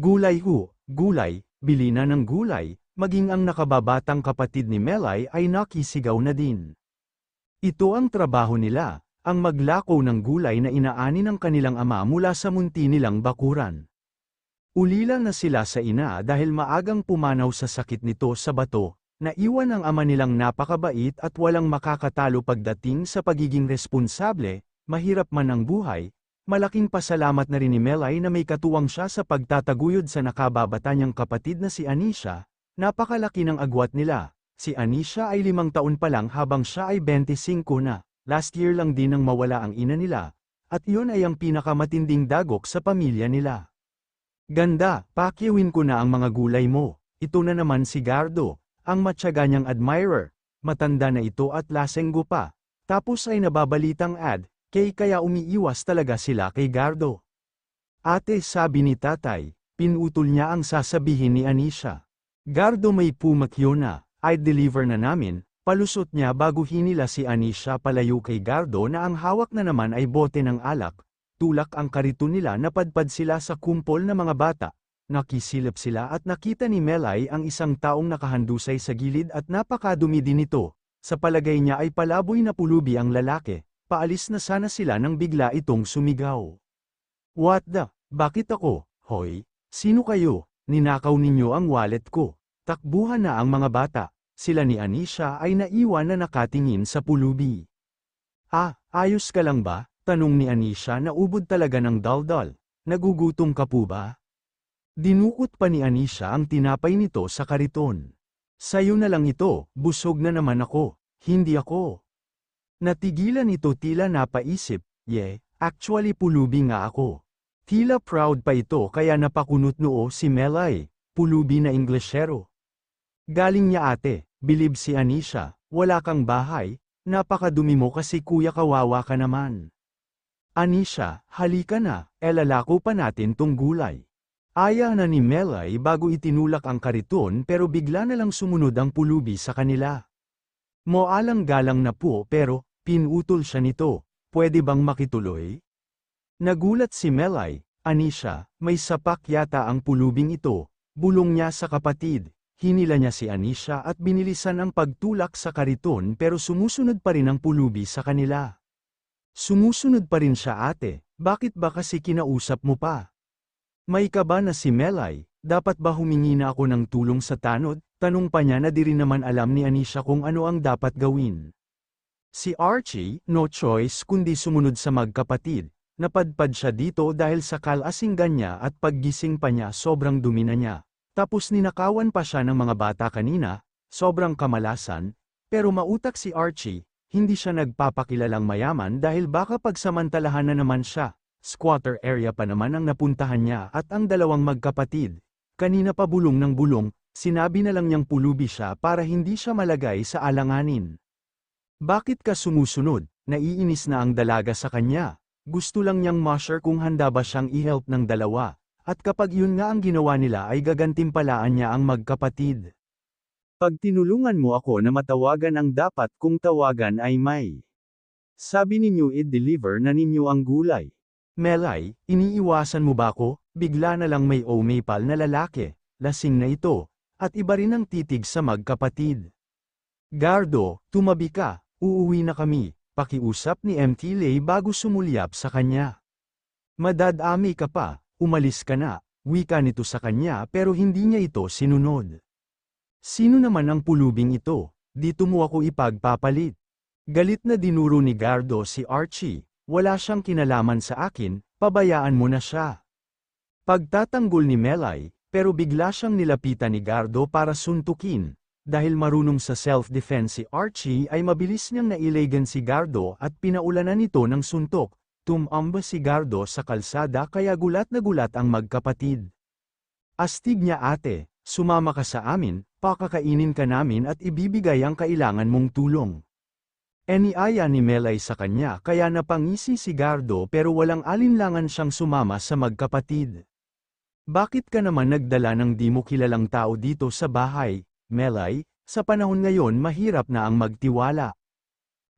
Gulay ho, gulay, bili na ng gulay, maging ang nakababatang kapatid ni Melay ay nakisigaw na din. Ito ang trabaho nila, ang maglakaw ng gulay na inaani ng kanilang ama mula sa munti nilang bakuran. Ulila na sila sa ina dahil maagang pumanaw sa sakit nito sa bato, naiwan ang ama nilang napakabait at walang makakatalo pagdating sa pagiging responsable, mahirap man ang buhay. Malaking pasalamat na rin ni Melay na may katuwang siya sa pagtataguyod sa nakababata niyang kapatid na si Anisha. Napakalaki ng agwat nila. Si Anisha ay 5 taon pa lang habang siya ay 25 na. Last year lang din nang mawala ang ina nila. At iyon ay ang pinakamatinding dagok sa pamilya nila. Ganda, pakiwin ko na ang mga gulay mo. Ito na naman si Gardo, ang matyaga niyang admirer. Matanda na ito at lasenggo pa. Tapos ay nababalitang kaya umiiwas talaga sila kay Gardo. Ate, sabi ni tatay, pinutol niya ang sasabihin ni Anisha. Gardo, may pumakyo na, I'd deliver na namin, palusot niya bago hinila si Anisha palayo kay Gardo na ang hawak na naman ay bote ng alak. Tulak ang kariton nila, napadpad sila sa kumpol na mga bata. Nakisilip sila at nakita ni Melay ang isang taong nakahandusay sa gilid at napakadumi din ito. Sa palagay niya ay palaboy na pulubi ang lalaki. Paalis na sana sila nang bigla itong sumigaw. What the? Bakit ako? Hoy, sino kayo? Ninakaw ninyo ang wallet ko. Takbuhan na ang mga bata. Sila ni Anisha ay naiwan na nakatingin sa pulubi. Ayos ka lang ba? Tanong ni Anisha na ubod talaga ng daldal. Nagugutom ka po ba? Dinukot pa ni Anisha ang tinapay nito sa kariton. Sayo na lang ito, busog na naman ako. Hindi ako. Natigilan ito, tila napaisip, actually pulubi nga ako. Tila proud pa ito kaya napakunot noo si Melay, pulubi na Inglesero. Galing niya ate, bilib si Anisha, wala kang bahay, napakadumi mo kasi kuya, kawawa ka naman. Anisha, halika na, lalako pa natin tong gulay. Aya na ni Melay bago itinulak ang kariton pero bigla na lang sumunod ang pulubi sa kanila. Moalang galang na po pero, pinutol siya nito, pwede bang makituloy? Nagulat si Melay, Anisha, may sapak yata ang pulubing ito, bulong niya sa kapatid. Hinila niya si Anisha at binilisan ang pagtulak sa kariton pero sumusunod pa rin ang pulubi sa kanila. Sumusunod pa rin siya ate, bakit ba kasi kinausap mo pa? May kaba na si Melay, dapat ba humingi na ako ng tulong sa tanod? Tanong pa niya na di rin naman alam ni Anisha kung ano ang dapat gawin. Si Archie, no choice kundi sumunod sa magkapatid. Napadpad siya dito dahil sa kalasinggan niya at paggising pa niya sobrang dumi na niya. Tapos ninakawan pa siya ng mga bata kanina, sobrang kamalasan, pero mautak si Archie, hindi siya nagpapakilalang mayaman dahil baka pagsamantalahan na naman siya. Squatter area pa naman ang napuntahan niya at ang dalawang magkapatid. Kanina pa bulong ng bulong, sinabi na lang niyang pulubi siya para hindi siya malagay sa alanganin. Bakit ka sumusunod? Naiinis na ang dalaga sa kanya. Gusto lang niyang ma-sure kung handa ba siyang i-help ng dalawa. At kapag yun nga ang ginawa nila ay gagantimpalaan niya ang magkapatid. Pag tinulungan mo ako na matawagan ang dapat kong tawagan ay may. Sabi ninyo i-deliver na ninyo ang gulay. Melay, iniiwasan mo ba ako? Bigla na lang may umipal na lalaki, lasing na ito, at iba rin ang titig sa magkapatid. Gardo, tumabi ka. Uuwi na kami, pakiusap ni MT Lay bago sumulyap sa kanya. Madadami ka pa, umalis ka na, wika nito sa kanya pero hindi niya ito sinunod. Sino naman ang pulubing ito? Dito mo ako ipagpapalit. Galit na dinuro ni Gardo si Archie, wala siyang kinalaman sa akin, pabayaan mo na siya. Pagtatanggol ni Melay, pero bigla siyang nilapitan ni Gardo para suntukin. Dahil marunong sa self-defense si Archie ay mabilis niyang nailagan si Gardo at pinaulanan nito ng suntok. Tumamba si Gardo sa kalsada kaya gulat na gulat ang magkapatid. Astig niya ate, sumama ka sa amin, pakakainin ka namin at ibibigay ang kailangan mong tulong. Iniaya ni Melay sa kanya kaya napangisi si Gardo pero walang alinlangan siyang sumama sa magkapatid. Bakit ka naman nagdala ng di mo kilalang tao dito sa bahay? Melay, sa panahon ngayon mahirap na ang magtiwala.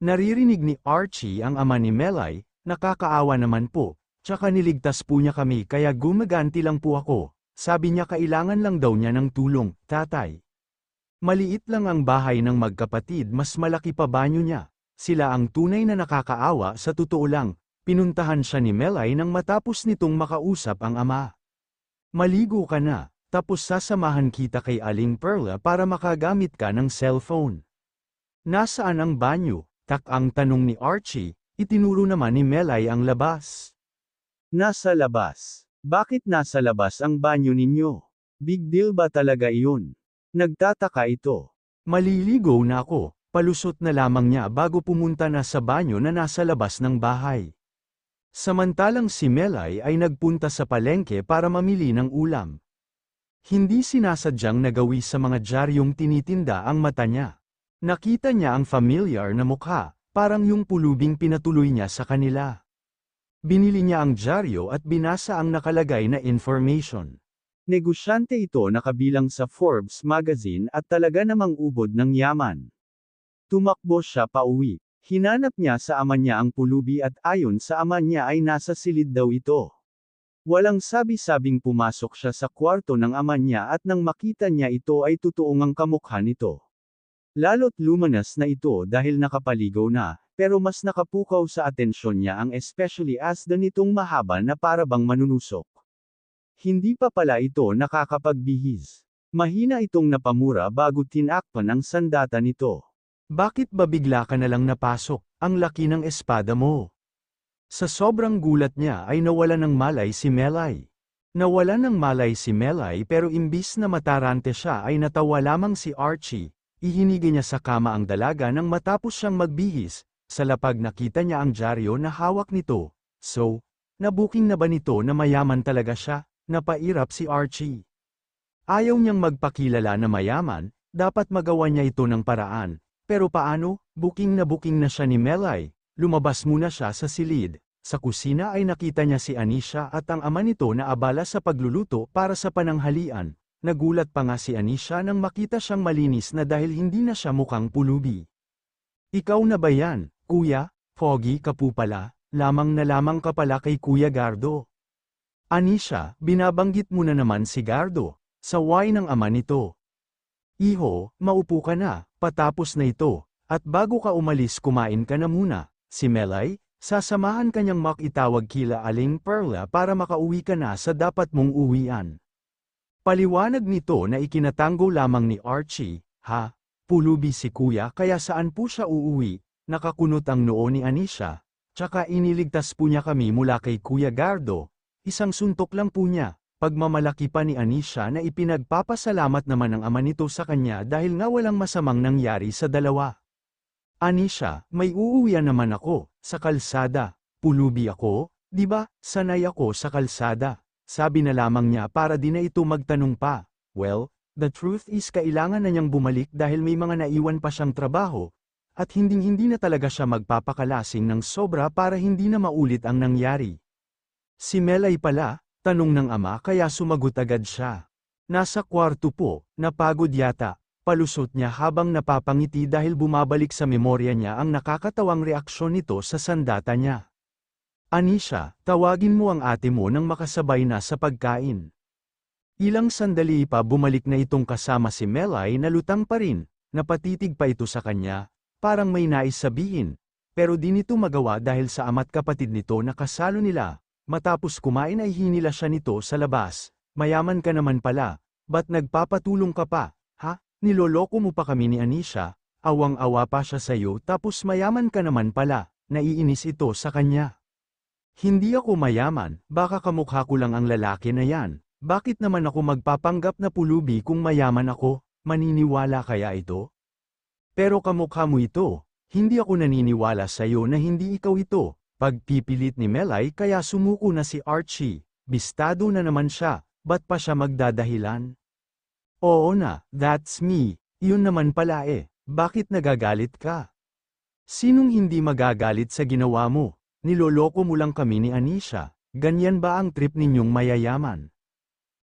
Naririnig ni Archie ang ama ni Melay, nakakaawa naman po, tsaka niligtas po niya kami kaya gumaganti lang po ako. Sabi niya kailangan lang daw niya ng tulong, tatay. Maliit lang ang bahay ng magkapatid, mas malaki pa banyo niya. Sila ang tunay na nakakaawa. Sa totoo lang, pinuntahan siya ni Melay nang matapos nitong makausap ang ama. Maligo ka na, tapos sasamahan kita kay Aling Perla para makagamit ka ng cellphone. Nasaan ang banyo? Ang tanong ni Archie. Itinuro naman ni Melay ang labas. Nasa labas. Bakit nasa labas ang banyo ninyo? Big deal ba talaga iyon? Nagtataka ito. Maliligo na ako. Palusot na lamang niya bago pumunta na sa banyo na nasa labas ng bahay. Samantalang si Melay ay nagpunta sa palengke para mamili ng ulam. Hindi sinasadyang nagawi sa mga dyaryong tinitinda ang mata niya. Nakita niya ang familiar na mukha, parang yung pulubing pinatuloy niya sa kanila. Binili niya ang dyaryo at binasa ang nakalagay na information. Negosyante ito na kabilang sa Forbes magazine at talaga namang ubod ng yaman. Tumakbo siya pauwi. Hinanap niya sa ama niya ang pulubi at ayon sa ama niya ay nasa silid daw ito. Walang sabi-sabing pumasok siya sa kwarto ng ama niya at nang makita niya ito ay totoong ang kamukha nito. Lalo't lumanas na ito dahil nakapaligaw na, pero mas nakapukaw sa atensyon niya ang especially as the nitong mahaba na parabang manunusok. Hindi pa pala ito nakakapagbihis. Mahina itong napamura bago tinakpan ang sandata nito. Bakit ba bigla ka na lang napasok? Ang laki ng espada mo. Sa sobrang gulat niya ay nawalan ng malay si Melay. Nawalan ng malay si Melay pero imbis na matarante siya ay natawa lamang si Archie. Ihinigi niya sa kama ang dalaga nang matapos siyang magbihis. Sa lapag nakita niya ang dyaryo na hawak nito. So, nabuking na ba nito na mayaman talaga siya? Napairap si Archie. Ayaw niyang magpakilala na mayaman, dapat magawa niya ito ng paraan. Pero paano? Booking na siya ni Melay. Lumabas muna siya sa silid. Sa kusina ay nakita niya si Anisha at ang ama nito na abala sa pagluluto para sa pananghalian. Nagulat pa nga si Anisha nang makita siyang malinis na dahil hindi na siya mukhang pulubi. Ikaw na ba yan, kuya? Foggy ka po pala, lamang na lamang ka pala kay Kuya Gardo. Anisha, binabanggit mo na naman si Gardo. Saway ng ama nito. Iho, maupo ka na, patapos na ito, at bago ka umalis kumain ka na muna. Si Melay, sasamahan ka niyang makitawag kila Aling Perla para makauwi ka na sa dapat mong uwian. Paliwanag nito na ikinatango lamang ni Archie, ha? Pulubi si kuya kaya saan po siya uuwi? Nakakunot ang noo ni Anisha, tsaka iniligtas po niya kami mula kay Kuya Gardo. Isang suntok lang po niya. Pagmamalaki pa ni Anisha na ipinagpapasalamat naman ng ama nito sa kanya dahil nga walang masamang nangyari sa dalawa. Anisha, may uuwian naman ako, sa kalsada. Pulubi ako, di ba? Sanay ako sa kalsada. Sabi na lamang niya para di na ito magtanong pa. Well, the truth is kailangan na niyang bumalik dahil may mga naiwan pa siyang trabaho, at hinding-hindi na talaga siya magpapakalasing ng sobra para hindi na maulit ang nangyari. Si Melay pala, tanong ng ama kaya sumagot agad siya. Nasa kwarto po, napagod yata, palusot niya habang napapangiti dahil bumabalik sa memorya niya ang nakakatawang reaksyon nito sa sandata niya. Anisha, tawagin mo ang ate mo nang makasabay na sa pagkain. Ilang sandali pa bumalik na itong kasama si Melay na lutang pa rin, napatitig pa ito sa kanya, parang may nais sabihin, pero di nito magawa dahil sa ama't kapatid nito na kasalo nila. Matapos kumain ay hinila siya nito sa labas. Mayaman ka naman pala, ba't nagpapatulong ka pa, ha? Niloloko mo pa kami ni Anisha, awang-awa pa siya sa'yo tapos mayaman ka naman pala, naiinis ito sa kanya. Hindi ako mayaman, baka kamukha ko lang ang lalaki na yan, bakit naman ako magpapanggap na pulubi kung mayaman ako, maniniwala kaya ito? Pero kamukha mo ito, hindi ako naniniwala sa'yo na hindi ikaw ito. Pagpipilit ni Melay kaya sumuko na si Archie, bistado na naman siya, ba't pa siya magdadahilan? Oo na, that's me, yun naman pala bakit nagagalit ka? Sinong hindi magagalit sa ginawa mo? Niloloko mo lang kami ni Anisha, ganyan ba ang trip ninyong mayayaman?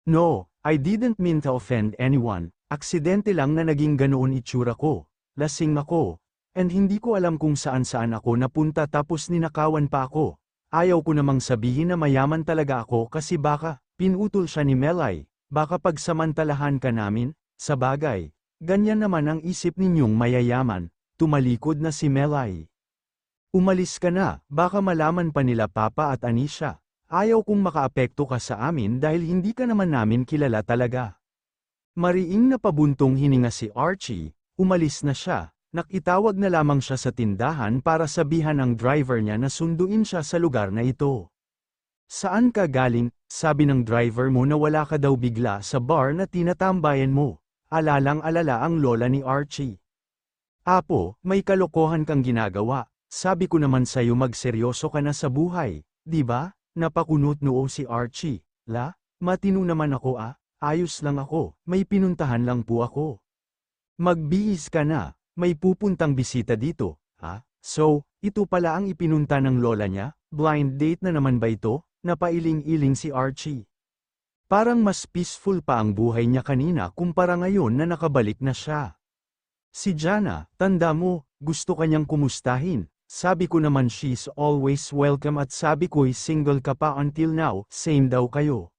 No, I didn't mean to offend anyone, aksidente lang na naging ganoon itsura ko, lasing ako. And hindi ko alam kung saan-saan ako napunta tapos ninakawan pa ako. Ayaw ko namang sabihin na mayaman talaga ako kasi baka, pinutol siya ni Melay. baka pagsamantalahan ka namin, sabagay. Ganyan naman ang isip ninyong mayayaman, tumalikod na si Melay. Umalis ka na, baka malaman pa nila Papa at Anisha. Ayaw kong makaapekto ka sa amin dahil hindi ka naman namin kilala talaga. Mariing na pabuntong hininga si Archie, umalis na siya, nakitawag na lamang siya sa tindahan para sabihan ang driver niya na sunduin siya sa lugar na ito. Saan ka galing? Sabi ng driver mo na wala ka daw bigla sa bar na tinatambayan mo. Alalang-alala ang lola ni Archie. Apo, may kalokohan kang ginagawa. Sabi ko naman sa'yo magseryoso ka na sa buhay, di ba? Napakunot noo si Archie. La, matino naman ako ayos lang ako, may pinuntahan lang po ako. Magbihis ka na, may pupuntang bisita dito, ha? So, ito pala ang ipinunta ng lola niya? Blind date na naman ba ito? Napailing-iling si Archie. Parang mas peaceful pa ang buhay niya kanina kumpara ngayon na nakabalik na siya. Si Jana, tanda mo, gusto kanyang kumustahin. Sabi ko naman she's always welcome at sabi ko'y single ka pa until now, same daw kayo.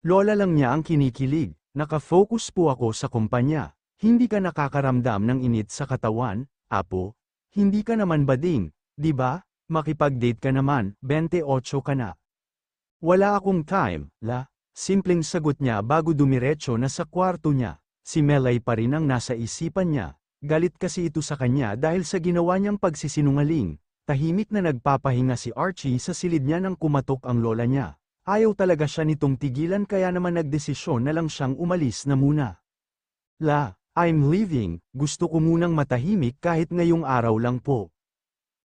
Lola lang niya ang kinikilig, nakafocus po ako sa kumpanya. Hindi ka nakakaramdam ng init sa katawan, apo? Hindi ka naman bading, di ba? Makipag-date ka naman, 28 ka na. Wala akong time, la. Simpleng sagot niya bago dumiretso na sa kwarto niya. Si Melay pa rin ang nasa isipan niya. Galit kasi ito sa kanya dahil sa ginawa niyang pagsisinungaling. Tahimik na nagpapahinga si Archie sa silid niya nang kumatok ang lola niya. Ayaw talaga siya nitong tigilan kaya naman nagdesisyon na lang siyang umalis na muna. La, I'm leaving, gusto ko munang matahimik kahit ngayong araw lang po.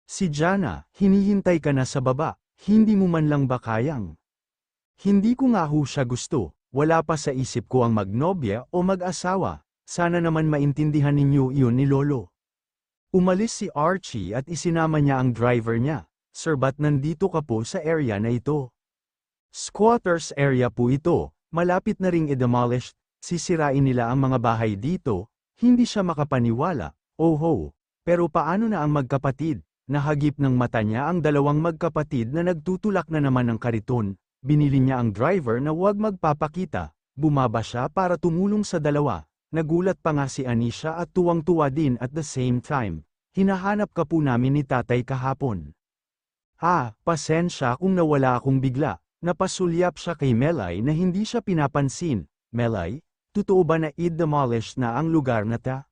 Si Jana, hinihintay ka na sa baba, hindi mo man lang ba kayang? Hindi ko nga ho siya gusto, wala pa sa isip ko ang magnobya o mag-asawa. Sana naman maintindihan ninyo iyon ni Lolo. Umalis si Archie at isinama niya ang driver niya. Sir, ba't nandito ka po sa area na ito? Squatters area po ito, malapit na ring i-demolished, sisirain nila ang mga bahay dito, hindi siya makapaniwala, oh. Pero paano na ang magkapatid? Nahagip ng mata niya ang dalawang magkapatid na nagtutulak na naman ng kariton, binili niya ang driver na huwag magpapakita, bumaba siya para tumulong sa dalawa. Nagulat pa nga si Anisha at tuwang-tuwa din at the same time. Hinahanap ka po namin ni tatay kahapon. Pasensya kung nawala akong bigla. Napasulyap siya kay Melay na hindi siya pinapansin. Melay, totoo ba na i-demolish na ang lugar na ta?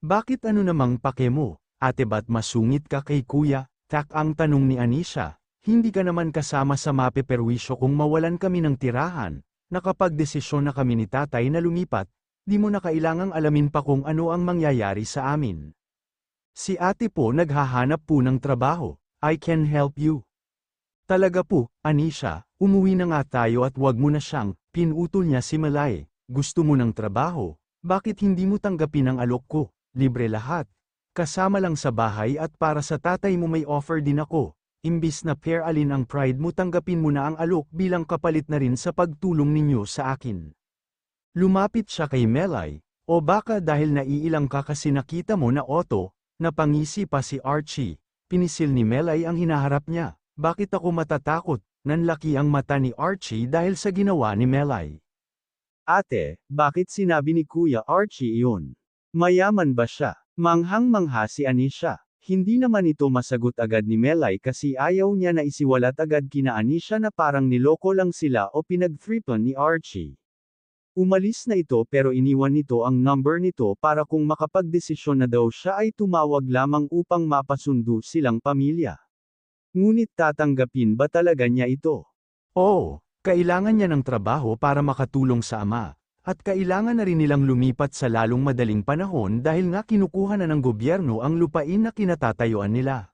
Bakit ano namang pake mo? Ate ba't masungit ka kay kuya? Tak ang tanong ni Anisha. Hindi ka naman kasama sa mapeperwisyo kung mawalan kami ng tirahan. Nakapagdesisyon na kami ni tatay na lumipat. Di mo na kailangang alamin pa kung ano ang mangyayari sa amin. Si ate po naghahanap po ng trabaho. I can help you. Talaga po, Anisha, umuwi na nga tayo at wag mo na siyang, pinutol niya si Melay. Gusto mo ng trabaho? Bakit hindi mo tanggapin ang alok ko? Libre lahat. Kasama lang sa bahay at para sa tatay mo may offer din ako. Imbis na pair alin ang pride mo tanggapin mo na ang alok bilang kapalit na rin sa pagtulong ninyo sa akin. Lumapit siya kay Melay, o baka dahil naiilang ka kasi nakita mo na Otto, napangisi pa si Archie, pinisil ni Melay ang hinaharap niya. Bakit ako matatakot? Nanlaki ang mata ni Archie dahil sa ginawa ni Melay. Ate, bakit sinabi ni Kuya Archie iyon? Mayaman ba siya? Manghang-mangha si Anisha. Hindi naman ito masagot agad ni Melay kasi ayaw niya na isiwalat agad kina Anisha na parang niloko lang sila o pinag-threepan ni Archie. Umalis na ito pero iniwan nito ang number nito para kung makapagdesisyon na daw siya ay tumawag lamang upang mapasundo silang pamilya. Ngunit tatanggapin ba talaga niya ito? Oo, kailangan niya ng trabaho para makatulong sa ama, at kailangan na rin nilang lumipat sa lalong madaling panahon dahil nga kinukuha na ng gobyerno ang lupain na kinatatayuan nila.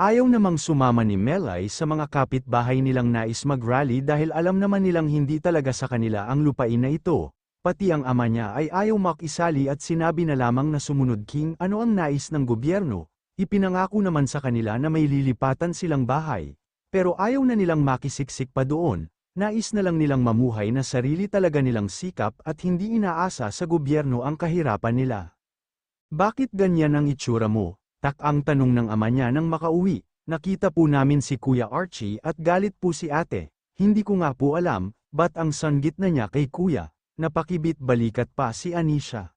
Ayaw namang sumama ni Melay sa mga kapitbahay nilang nais mag-rally dahil alam naman nilang hindi talaga sa kanila ang lupain na ito, pati ang ama niya ay ayaw makisali at sinabi na lamang na sumunod king ano ang nais ng gobyerno, ipinangako naman sa kanila na may lilipatan silang bahay, pero ayaw na nilang makisiksik pa doon, nais na lang nilang mamuhay na sarili talaga nilang sikap at hindi inaasa sa gobyerno ang kahirapan nila. Bakit ganyan ang itsura mo? Tak ang tanong ng ama niya nang makauwi. Nakita po namin si Kuya Archie at galit po si ate. Hindi ko nga po alam, Ba't ang sanggit na niya kay kuya? Napakibit balikat pa si Anisha.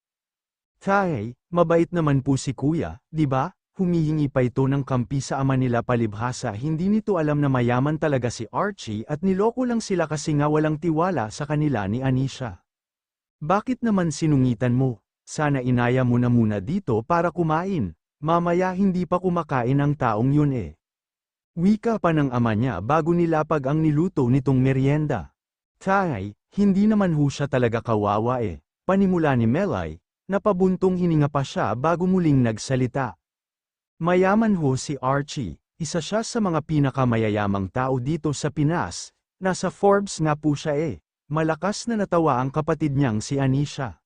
Tay, mabait naman po si kuya, di ba? Humihingi pa ito ng kampi sa ama nila palibhasa, hindi nito alam na mayaman talaga si Archie at niloko lang sila kasi nga walang tiwala sa kanila ni Anisha. Bakit naman sinungitan mo? Sana inaya mo na muna dito para kumain. Mamaya hindi pa kumakain ang taong yun eh. Wika pa ng ama niya bago nilapag ang niluto nitong merienda. Tay, hindi naman ho siya talaga kawawa eh. Panimula ni Melay, napabuntong hininga pa siya bago muling nagsalita. Mayaman ho si Archie, isa siya sa mga pinakamayayamang tao dito sa Pinas, nasa Forbes nga po siya eh. Malakas na natawa ang kapatid niyang si Anisha.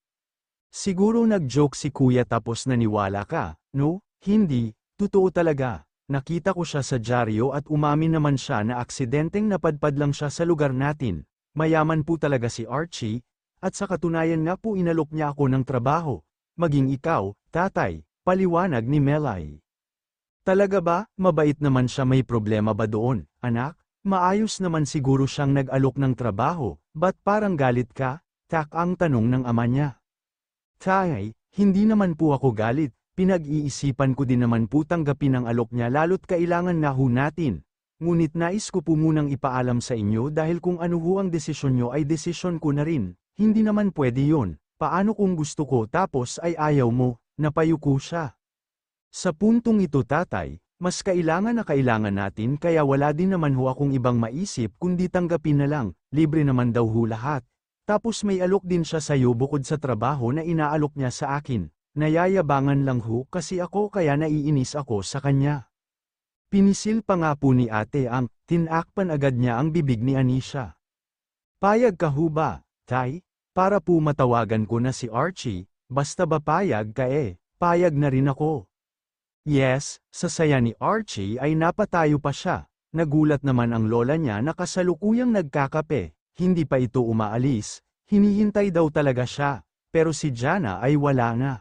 Siguro nag-joke si kuya tapos naniwala ka, no? Hindi, totoo talaga. Nakita ko siya sa dyaryo at umamin naman siya na aksidenteng napadpad lang siya sa lugar natin. Mayaman po talaga si Archie, at sa katunayan nga po inalok niya ako ng trabaho. Maging ikaw, tatay, paliwanag ni Melay. Talaga ba, mabait naman siya, may problema ba doon, anak? Maayos naman siguro siyang nag-alok ng trabaho, ba't parang galit ka? Tak ang tanong ng ama niya. Tay, hindi naman po ako galit, pinag-iisipan ko din naman po tanggapin ang alok niya lalo't kailangan nga ho natin. Ngunit nais ko po munang ipaalam sa inyo dahil kung ano ho ang desisyon nyo ay desisyon ko na rin, hindi naman pwede yun. Paano kung gusto ko tapos ay ayaw mo, napayuko siya. Sa puntong ito tatay, mas kailangan na kailangan natin kaya wala din naman ho akong ibang maisip kundi tanggapin na lang, libre naman daw ho lahat. Tapos may alok din siya sa'yo bukod sa trabaho na inaalok niya sa akin, nayayabangan lang ho kasi ako kaya naiinis ako sa kanya. Pinisil pa nga po ni ate ang, tinakpan agad niya ang bibig ni Anisha. Payag ka ho ba, tay? Para po matawagan ko na si Archie, basta ba payag ka eh, payag na rin ako. Yes, sa saya ni Archie ay napatayo pa siya. Nagulat naman ang lola niya na kasalukuyang nagkakape, hindi pa ito umaalis, hinihintay daw talaga siya, pero si Jana ay wala na.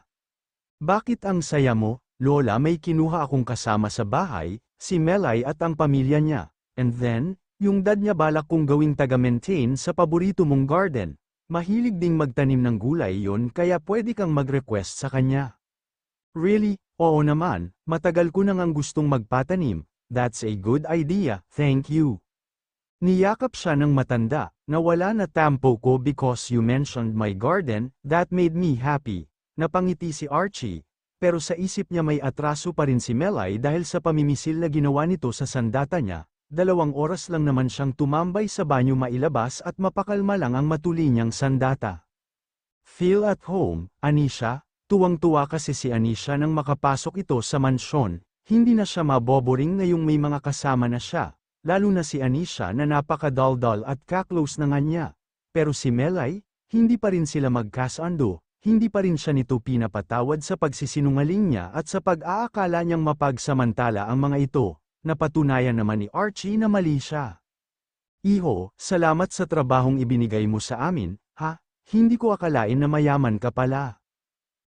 Bakit ang saya mo, lola? May kinuha akong kasama sa bahay, si Melay at ang pamilya niya, and then, yung dad niya balak kong gawing taga-maintain sa paborito mong garden. Mahilig ding magtanim ng gulay yon kaya pwede kang mag-request sa kanya. Really? Oo naman, matagal ko nang gustong magpatanim. That's a good idea, thank you. Niyakap siya ng matanda, nawala na tampo ko because you mentioned my garden, that made me happy. Napangiti si Archie, pero sa isip niya may atraso pa rin si Melay dahil sa pamimisil na ginawa nito sa sandata niya. 2 oras lang naman siyang tumambay sa banyo mailabas at mapakalma lang ang matuli niyang sandata. Feel at home, Anisha? Tuwang-tuwa kasi si Anisha nang makapasok ito sa mansyon, hindi na siya maboboring ngayong may mga kasama na siya, lalo na si Anisha na napakadaldal at kaklose na nga niya. Pero si Melay, hindi pa rin sila magkasando, hindi pa rin siya nito pinapatawad sa pagsisinungaling niya at sa pag-aakala niyang mapagsamantala ang mga ito. Napatunayan naman ni Archie na mali siya. Iho, salamat sa trabahong ibinigay mo sa amin, ha? Hindi ko akalain na mayaman ka pala.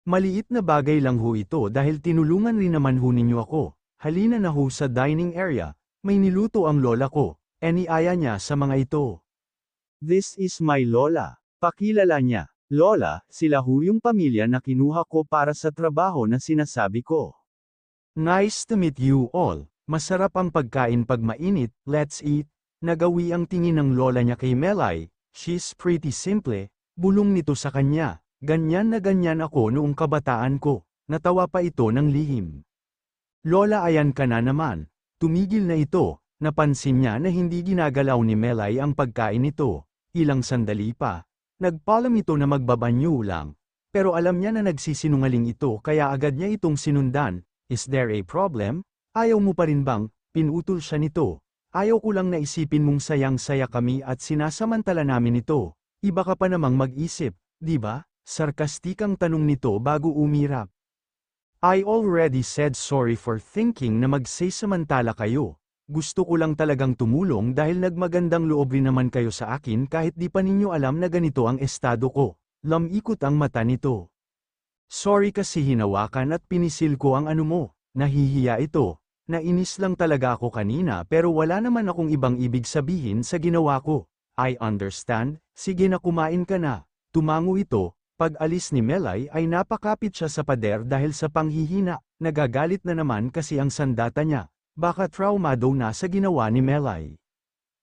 Maliit na bagay lang ho ito dahil tinulungan rin naman ho ninyo ako. Halina na ho sa dining area, may niluto ang lola ko, iniaya niya sa mga ito. This is my lola. Pakilala niya. Lola, sila ho yung pamilya na kinuha ko para sa trabaho na sinasabi ko. Nice to meet you all. Masarap ang pagkain pag mainit, let's eat. Nagawi ang tingin ng lola niya kay Melay, she's pretty simple, bulong nito sa kanya, ganyan na ganyan ako noong kabataan ko, natawa pa ito ng lihim. Lola ayan ka na naman, tumigil na ito, napansin niya na hindi ginagalaw ni Melay ang pagkain nito, ilang sandali pa, nagpalam ito na magbabanyo lang, pero alam niya na nagsisinungaling ito kaya agad niya itong sinundan, is there a problem? Ayaw mo pa rin bang? Pinutol siya nito. Ayaw ko lang naisipin mong sayang-saya kami at sinasamantala namin ito. Iba ka pa namang mag-isip, di ba? Sarkastikang tanong nito bago umirap. I already said sorry for thinking na magsasamantala kayo. Gusto ko lang talagang tumulong dahil nagmagandang loob rin naman kayo sa akin kahit di pa ninyo alam na ganito ang estado ko. Lamikot ang mata nito. Sorry kasi hinawakan at pinisil ko ang ano mo. Nahihiya ito. Nainis lang talaga ako kanina pero wala naman akong ibang ibig sabihin sa ginawa ko. I understand, sige na kumain ka na. Tumango ito, pag-alis ni Melay ay napakapit siya sa pader dahil sa panghihina, nagagalit na naman kasi ang sandata niya. Baka traumado na sa ginawa ni Melay.